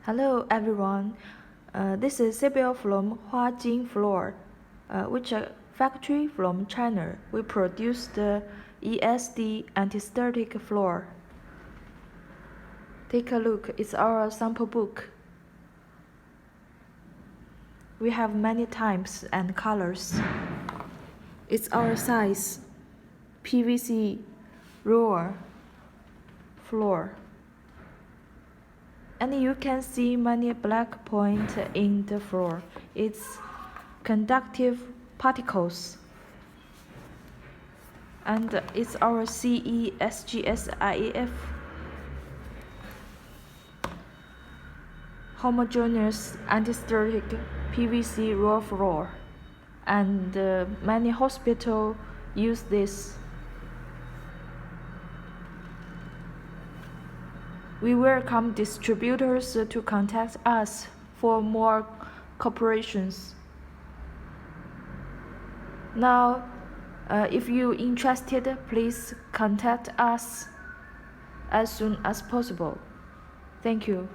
Hello everyone, this is Sibyl from Huajing floor, which is a factory from China. We produce the ESD anti-static floor. Take a look, it's our sample book. We have many types and colors. It's our size, PVC roller floor. And you can see many black points in the floor. It's conductive particles. And it's our CE SGS IEF homogeneous anti-static PVC raw floor. And many hospitals use this. We welcome distributors to contact us for more cooperations. Now, if you're interested, please contact us as soon as possible. Thank you.